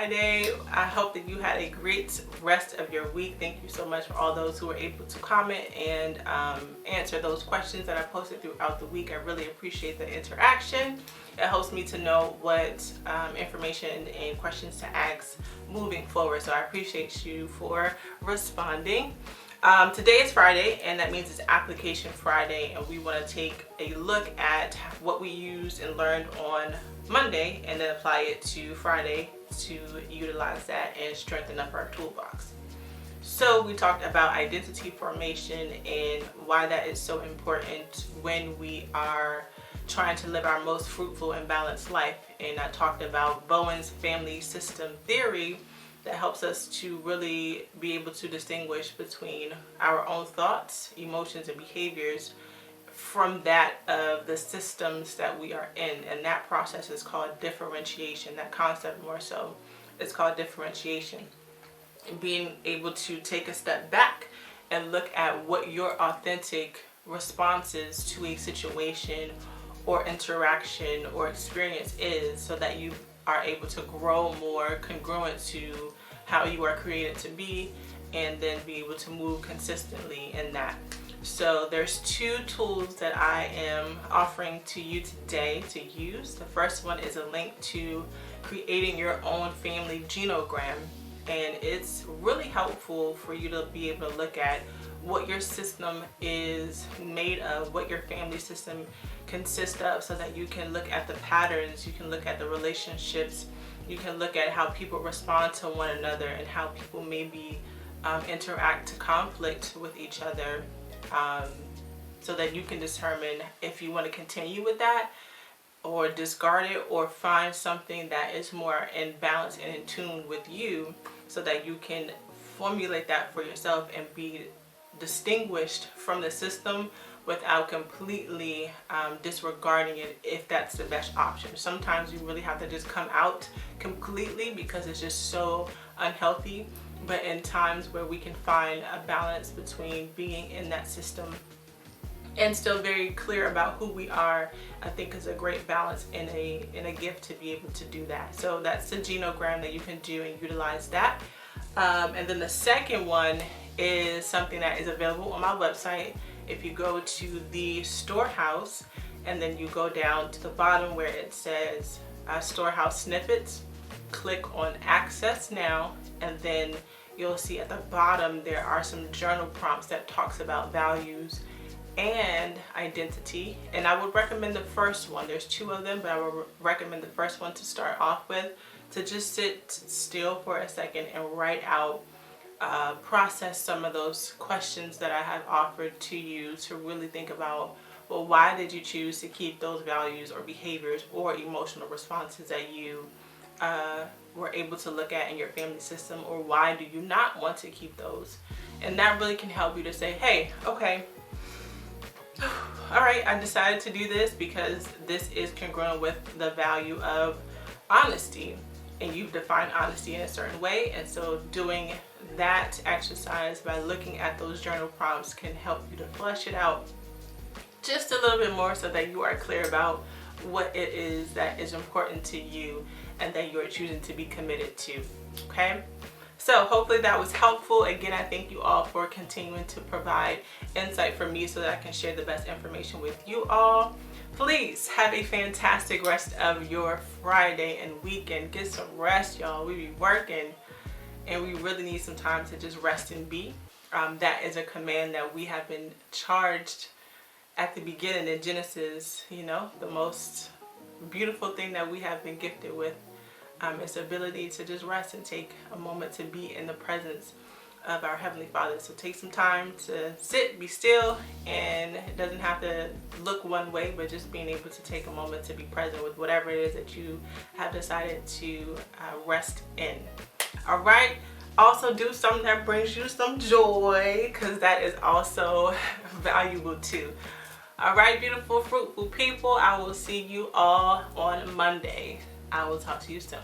Friday. I hope that you had a great rest of your week. Thank you so much for all those who were able to comment and answer those questions that I posted throughout the week. I really appreciate the interaction. It helps me to know what information and questions to ask moving forward. So I appreciate you for responding. Today is Friday, and that means it's Application Friday, and we want to take a look at what we used and learned on Monday and then apply it to Friday to utilize that and strengthen up our toolbox. So we talked about identity formation and why that is so important when we are trying to live our most fruitful and balanced life. And I talked about Bowen's family system theory that helps us to really be able to distinguish between our own thoughts, emotions, and behaviors from that of the systems that we are in. And that process is called differentiation. That concept more so is called differentiation. And being able to take a step back and look at what your authentic responses to a situation or interaction or experience is, so that you are able to grow more congruent to how you are created to be, and then be able to move consistently in that. So there's two tools that I am offering to you today to use. The first one is a link to creating your own family genogram, and it's really helpful for you to be able to look at what your system is made of, what your family system consists of, so that you can look at the patterns, you can look at the relationships, you can look at how people respond to one another and how people maybe interact to conflict with each other, so that you can determine if you want to continue with that or discard it, or find something that is more in balance and in tune with you, so that you can formulate that for yourself and be distinguished from the system without completely disregarding it, if that's the best option. Sometimes you really have to just come out completely because it's just so unhealthy. But in times where we can find a balance between being in that system and still very clear about who we are, I think is a great balance and a gift to be able to do that. So that's the genogram that you can do and utilize that. And then the second one is something that is available on my website. If you go to the storehouse and then you go down to the bottom where it says storehouse snippets, click on access now, and then you'll see at the bottom there are some journal prompts that talks about values and identity. And I would recommend the first one. There's two of them, but I would recommend the first one to start off with, to just sit still for a second and write out, process some of those questions that I have offered to you, to really think about, well, why did you choose to keep those values or behaviors or emotional responses that you were able to look at in your family system, or why do you not want to keep those? And that really can help you to say, hey, okay, all right, I decided to do this because this is congruent with the value of honesty, and you've defined honesty in a certain way. And so doing that exercise by looking at those journal prompts can help you to flesh it out just a little bit more, so that you are clear about what it is that is important to you and that you are choosing to be committed to. Okay, so hopefully that was helpful. Again, I thank you all for continuing to provide insight for me so that I can share the best information with you all. Please have a fantastic rest of your Friday and weekend. Get some rest, y'all. We be working and we really need some time to just rest and be. That is a command that we have been charged at the beginning in Genesis. You know, the most beautiful thing that we have been gifted with is the ability to just rest and take a moment to be in the presence of our Heavenly Father. So take some time to sit, be still, and it doesn't have to look one way, but just being able to take a moment to be present with whatever it is that you have decided to rest in. All right. Also do something that brings you some joy, because that is also valuable too. All right, beautiful, fruitful people. I will see you all on Monday. I will talk to you soon.